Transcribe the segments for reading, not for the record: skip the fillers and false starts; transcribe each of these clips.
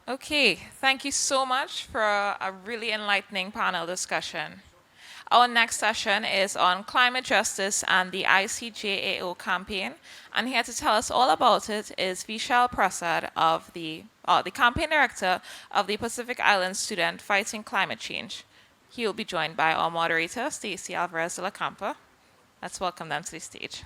Okay, thank you so much for a really enlightening panel discussion. Our next session is on climate justice and the ICJAO campaign. And here to tell us all about it is Vishal Prasad, of the campaign director of the Pacific Island Student Fighting Climate Change. He will be joined by our moderator, Stacey Alvarez de la Campa. Let's welcome them to the stage.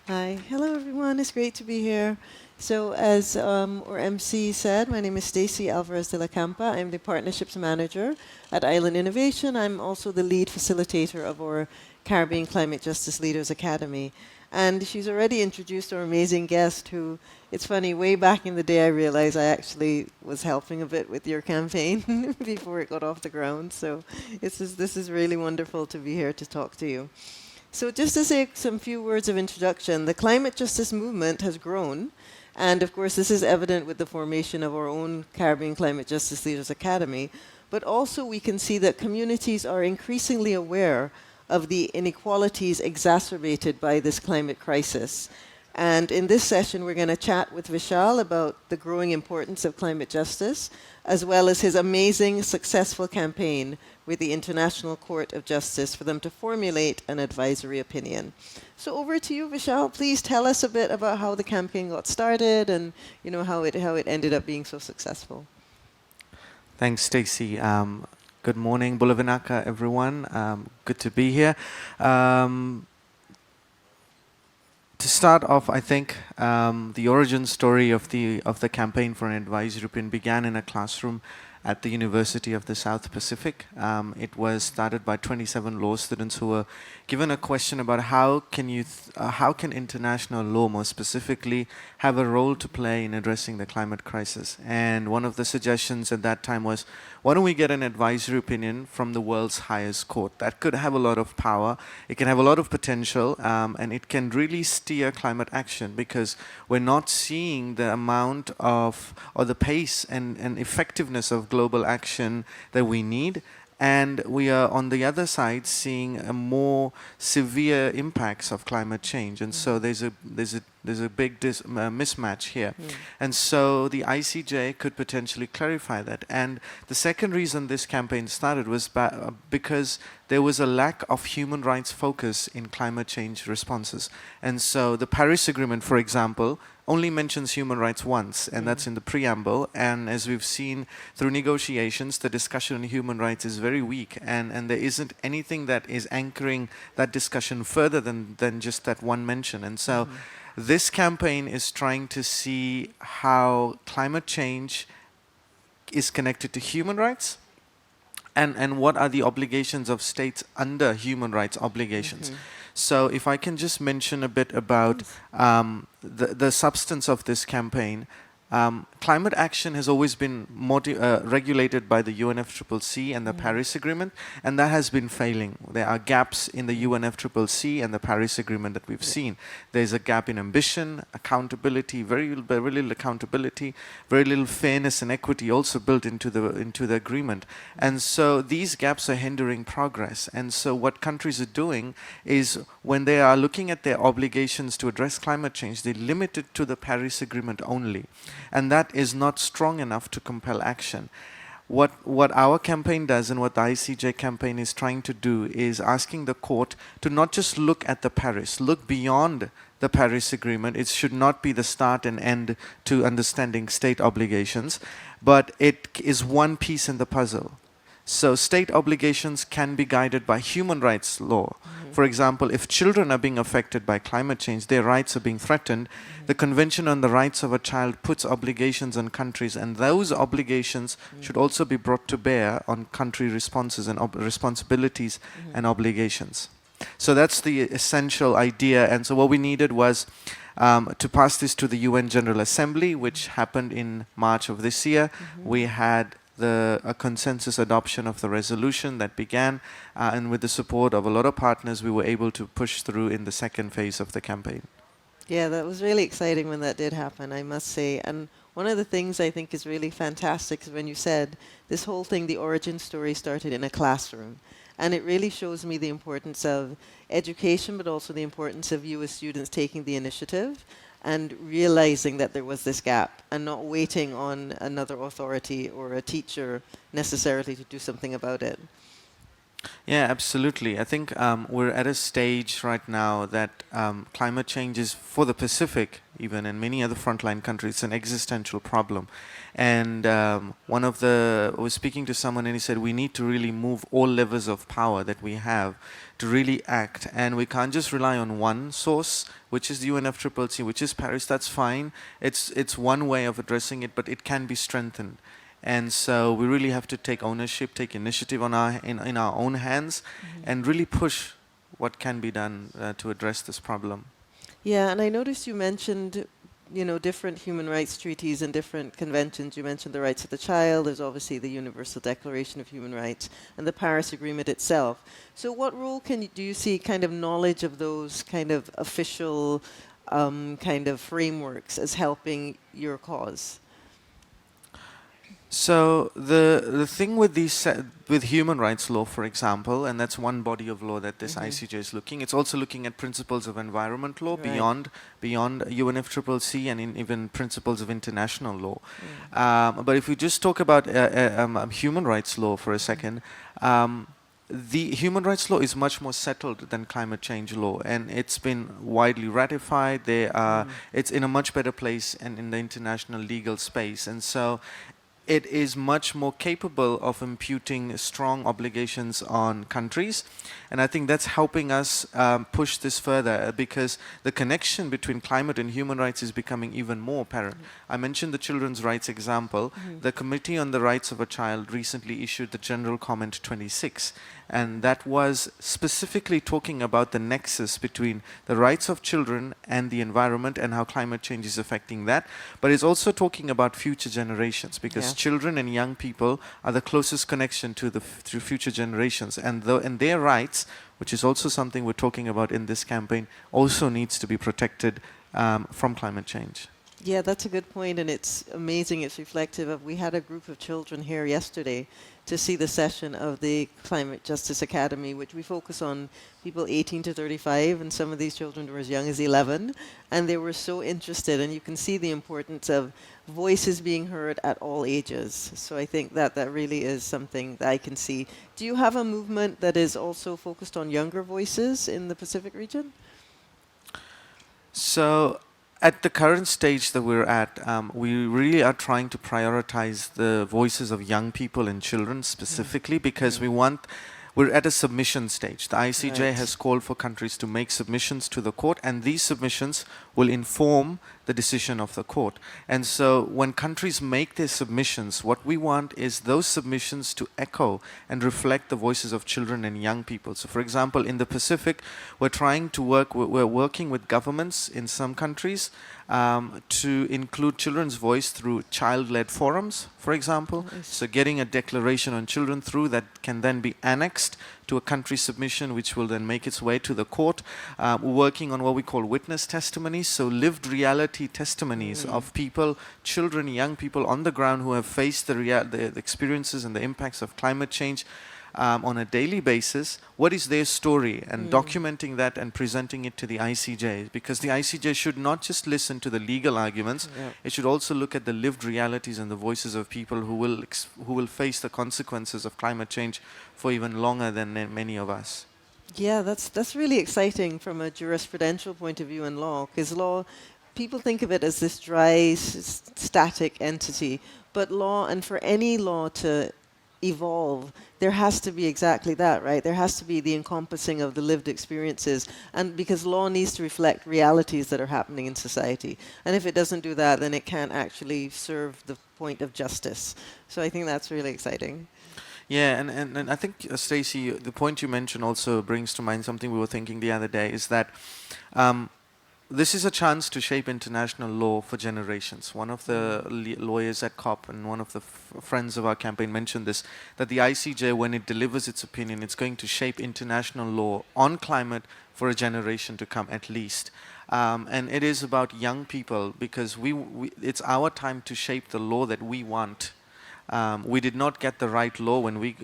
Hi, hello everyone. It's great to be here. So, as our MC said, my name is Stacey Alvarez de la Campa. I'm the Partnerships Manager at Island Innovation. I'm also the lead facilitator of our Caribbean Climate Justice Leaders Academy. And she's already introduced our amazing guest who, it's funny, way back in the day I realized I actually was helping a bit with your campaign before it got off the ground. So this is really wonderful to be here to talk to you. So just to say some few words of introduction, the climate justice movement has grown. And of course, this is evident with the formation of our own Caribbean Climate Justice Leaders Academy. But also we can see that communities are increasingly aware of the inequalities exacerbated by this climate crisis. And in this session, we're going to chat with Vishal about the growing importance of climate justice, as well as his amazing, successful campaign with the International Court of Justice for them to formulate an advisory opinion. So over to you, Vishal. Please tell us a bit about how the campaign got started and how it ended up being so successful. Thanks, Stacey. Good morning, Bulavinaka, everyone. Good to be here. To start off, I think the origin story of the campaign for an advisory opinion began in a classroom at the University of the South Pacific. It was started by 27 law students who were given a question about how can international law, more specifically, have a role to play in addressing the climate crisis. And one of the suggestions at that time was, why don't we get an advisory opinion from the world's highest court? That could have a lot of power, it can have a lot of potential, and it can really steer climate action, because we're not seeing the amount of, or the pace and effectiveness of global action that we need. And we are, on the other side, seeing a more severe impacts of climate change. And so there's a big mismatch here. And so the ICJ could potentially clarify that. And the second reason this campaign started was because there was a lack of human rights focus in climate change responses. And so the Paris Agreement, for example, only mentions human rights once, and that's in the preamble. And as we've seen through negotiations, the discussion on human rights is very weak, and there isn't anything that is anchoring that discussion further than just that one mention. And so this campaign is trying to see how climate change is connected to human rights, and what are the obligations of states under human rights obligations. So if I can just mention a bit about the substance of this campaign. Climate action has always been regulated by the UNFCCC and the Paris Agreement, and that has been failing. There are gaps in the UNFCCC and the Paris Agreement that we've seen. There's a gap in ambition, accountability, very little accountability, very little fairness and equity also built into the agreement. And so these gaps are hindering progress. And so what countries are doing is, when they are looking at their obligations to address climate change, they limit it to the Paris Agreement only. And that is not strong enough to compel action. What our campaign does, and what the ICJ campaign is trying to do, is asking the court to not just look at the Paris, look beyond the Paris Agreement. It should not be the start and end to understanding state obligations, but it is one piece in the puzzle. So state obligations can be guided by human rights law. For example, if children are being affected by climate change, their rights are being threatened, the Convention on the Rights of a Child puts obligations on countries, and those obligations should also be brought to bear on country responses and responsibilities and obligations. So that's the essential idea. And so what we needed was to pass this to the UN General Assembly, which happened in March of this year. We had a consensus adoption of the resolution that began, and with the support of a lot of partners, we were able to push through in the second phase of the campaign. Yeah, that was really exciting when that did happen, I must say. And one of the things I think is really fantastic is when you said this whole thing, the origin story, started in a classroom. And it really shows me the importance of education, but also the importance of you as students taking the initiative and realizing that there was this gap and not waiting on another authority or a teacher necessarily to do something about it. Yeah, absolutely. I think we're at a stage right now that climate change is, for the Pacific, even and many other frontline countries, an existential problem. And I was speaking to someone and he said, we need to really move all levers of power that we have to really act. And we can't just rely on one source, which is the UNFCCC, which is Paris. That's fine. It's one way of addressing it, but it can be strengthened. And so we really have to take ownership, take initiative in our own hands, and really push what can be done to address this problem. Yeah, and I noticed you mentioned, different human rights treaties and different conventions. You mentioned the rights of the child. There's obviously the Universal Declaration of Human Rights and the Paris Agreement itself. So what role do you see kind of knowledge of those kind of official kind of frameworks as helping your cause? So the thing with with human rights law, for example, and that's one body of law that this ICJ is looking. It's also looking at principles of environment law Right. beyond UNFCCC and even principles of international law. But if we just talk about human rights law for a second. The human rights law is much more settled than climate change law, and it's been widely ratified. It's in a much better place and in the international legal space, and so it is much more capable of imputing strong obligations on countries. And I think that's helping us push this further because the connection between climate and human rights is becoming even more apparent. I mentioned the children's rights example. The Committee on the Rights of a Child recently issued the General Comment 26, and that was specifically talking about the nexus between the rights of children and the environment and how climate change is affecting that. But it's also talking about future generations because children and young people are the closest connection to future generations, and their rights, which is also something we're talking about in this campaign, also needs to be protected from climate change. Yeah, that's a good point, and it's amazing. It's reflective of, we had a group of children here yesterday to see the session of the Climate Justice Academy, which we focus on people 18 to 35, and some of these children were as young as 11, and they were so interested, and you can see the importance of voices being heard at all ages. So I think that really is something that I can see. Do you have a movement that is also focused on younger voices in the Pacific region? So at the current stage that we're at, we really are trying to prioritize the voices of young people and children specifically because we're at a submission stage. The ICJ has called for countries to make submissions to the court, and these submissions will inform the decision of the court. And so when countries make their submissions, what we want is those submissions to echo and reflect the voices of children and young people. So for example, in the Pacific, we're working with governments in some countries to include children's voice through child-led forums, for example. So getting a declaration on children through that can then be annexed to a country submission, which will then make its way to the court. We're working on what we call witness testimonies, so lived reality testimonies of people, children, young people on the ground who have faced the experiences and the impacts of climate change on a daily basis. What is their story, and documenting that and presenting it to the ICJ, because the ICJ should not just listen to the legal arguments, it should also look at the lived realities and the voices of people who will face the consequences of climate change for even longer than many of us. Yeah, that's really exciting from a jurisprudential point of view in law, because law, people think of it as this dry, static entity, but law, and for any law to evolve, there has to be exactly that, right? There has to be the encompassing of the lived experiences, and because law needs to reflect realities that are happening in society. And if it doesn't do that, then it can't actually serve the point of justice. So I think that's really exciting. Yeah, and I think, Stacey, the point you mentioned also brings to mind something we were thinking the other day, is that this is a chance to shape international law for generations. One of the lawyers at COP and one of the friends of our campaign mentioned this, that the ICJ, when it delivers its opinion, it's going to shape international law on climate for a generation to come at least. And it is about young people, because it's our time to shape the law that we want. We did not get the right law when we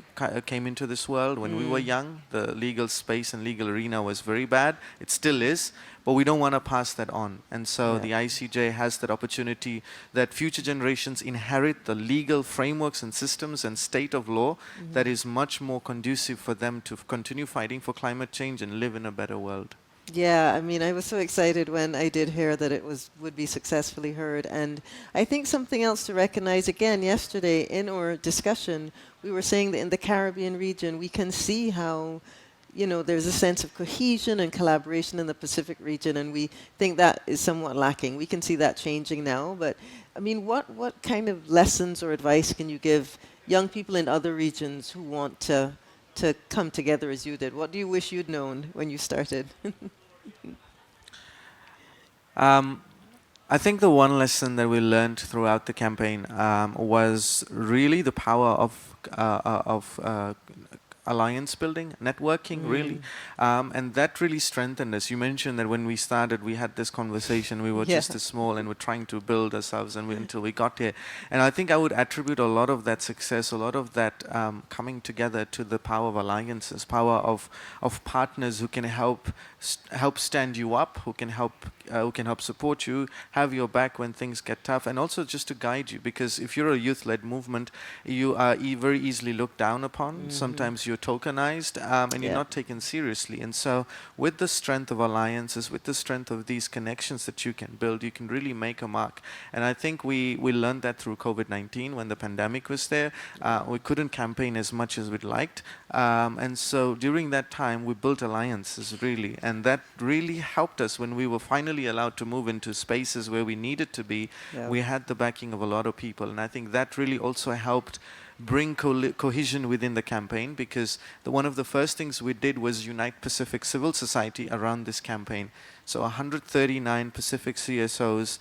came into this world. When we were young, the legal space and legal arena was very bad. It still is, but we don't want to pass that on. And so Yeah. the ICJ has that opportunity that future generations inherit the legal frameworks and systems and state of law that is much more conducive for them to continue fighting for climate change and live in a better world. Yeah, I mean, I was so excited when I did hear that it would be successfully heard. And I think something else to recognize, again, yesterday in our discussion, we were saying that in the Caribbean region, we can see how, there's a sense of cohesion and collaboration in the Pacific region, and we think that is somewhat lacking. We can see that changing now. But, I mean, what kind of lessons or advice can you give young people in other regions who want to come together as you did? What do you wish you'd known when you started? I think the one lesson that we learned throughout the campaign was really the power of alliance building, networking, really. And that really strengthened us. You mentioned that when we started, we had this conversation, we were Yeah. just as small and we're trying to build ourselves until we got here. And I think I would attribute a lot of that success, a lot of that coming together to the power of alliances, power of partners who can help stand you up, who can help support you, have your back when things get tough, and also just to guide you. Because if you're a youth-led movement, you are very easily looked down upon. Sometimes you're tokenized and you're Yeah. not taken seriously. And so with the strength of alliances, with the strength of these connections that you can build, you can really make a mark. And I think we learned that through COVID-19 when the pandemic was there. We couldn't campaign as much as we'd liked. And so during that time, we built alliances, really. And that really helped us when we were finally allowed to move into spaces where we needed to be. Yeah. We had the backing of a lot of people. And I think that really also helped bring cohesion within the campaign, because one of the first things we did was unite Pacific civil society around this campaign. So 139 Pacific CSOs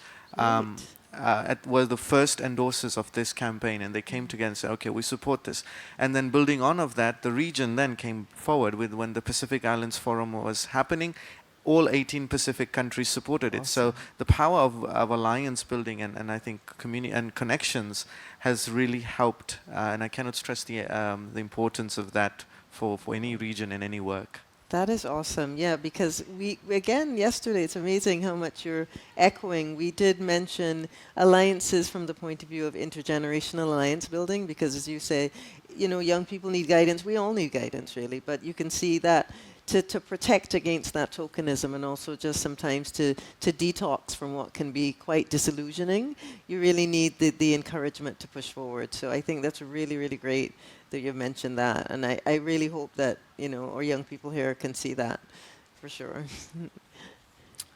were the first endorsers of this campaign, and they came together and said, okay, we support this. And then building on of that, the region then came forward with, when the Pacific Islands Forum was happening, all 18 Pacific countries supported it. So the power of alliance building and I think community and connections has really helped. And I cannot stress the importance of that for any region and any work. That is awesome. Yeah, because we again yesterday, it's amazing how much you're echoing. We did mention alliances from the point of view of intergenerational alliance building, because as you say, young people need guidance. We all need guidance, really. But you can see that to protect against that tokenism, and also just sometimes to detox from what can be quite disillusioning, you really need the encouragement to push forward. So I think that's really, really great that you've mentioned that. And I really hope that, our young people here can see that for sure.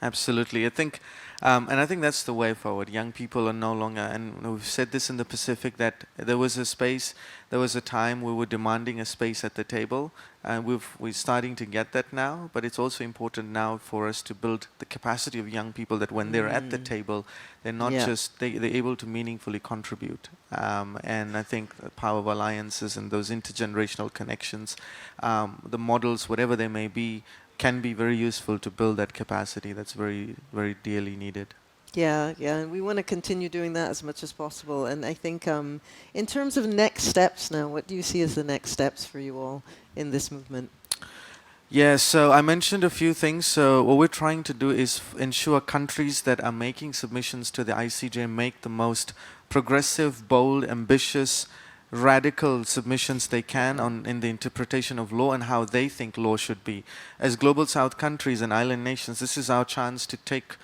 Absolutely. I think that's the way forward. Young people are no longer, and we've said this in the Pacific, that there was a time we were demanding a space at the table, and we're starting to get that now, but it's also important now for us to build the capacity of young people that when they're at the table, they're not just, they're able to meaningfully contribute. And I think the power of alliances and those intergenerational connections, the models, whatever they may be, can be very useful to build that capacity that's very, very dearly needed. Yeah, and we want to continue doing that as much as possible. And I think in terms of next steps now, what do you see as the next steps for you all in this movement? Yeah, so I mentioned a few things. So what we're trying to do is ensure countries that are making submissions to the ICJ make the most progressive, bold, ambitious, radical submissions they can in the interpretation of law and how they think law should be. As Global South countries and island nations, this is our chance to take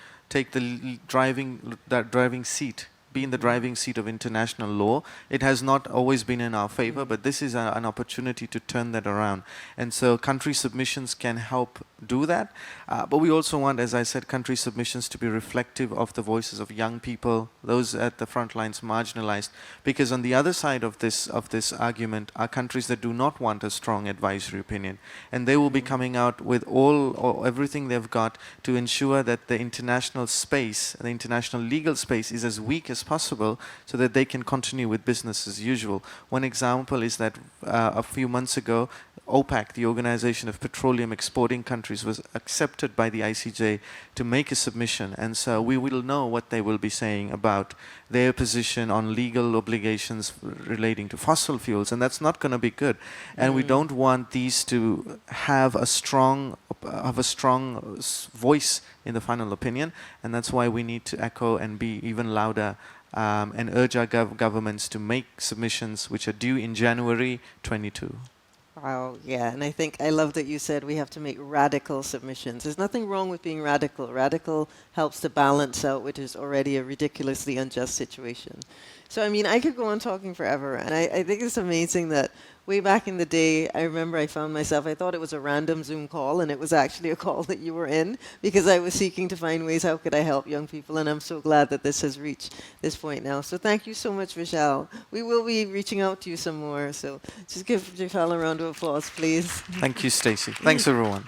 the driving seat, be in the driving seat of international law. It has not always been in our favor, but this is an opportunity to turn that around. And so country submissions can help do that. But we also want, as I said, country submissions to be reflective of the voices of young people, those at the front lines, marginalized. Because on the other side of this argument are countries that do not want a strong advisory opinion. And they will be coming out with everything they've got to ensure that the international space, the international legal space, is as weak as possible so that they can continue with business as usual. One example is that a few months ago, OPEC, the Organization of Petroleum Exporting Countries, was accepted by the ICJ to make a submission. And so we will know what they will be saying about their position on legal obligations relating to fossil fuels, and that's not going to be good. And we don't want these to have a strong voice in the final opinion, and that's why we need to echo and be even louder and urge our governments to make submissions which are due in January 22. Wow, yeah, and I think I love that you said we have to make radical submissions. There's nothing wrong with being radical. Radical helps to balance out what is already a ridiculously unjust situation. So, I mean, I could go on talking forever, and I think it's amazing that way back in the day, I remember I found myself, I thought it was a random Zoom call, and it was actually a call that you were in, because I was seeking to find ways how could I help young people, and I'm so glad that this has reached this point now. So thank you so much, Vishal. We will be reaching out to you some more, so just give Vishal a round of applause, please. Thank you, Stacey. Thanks, everyone.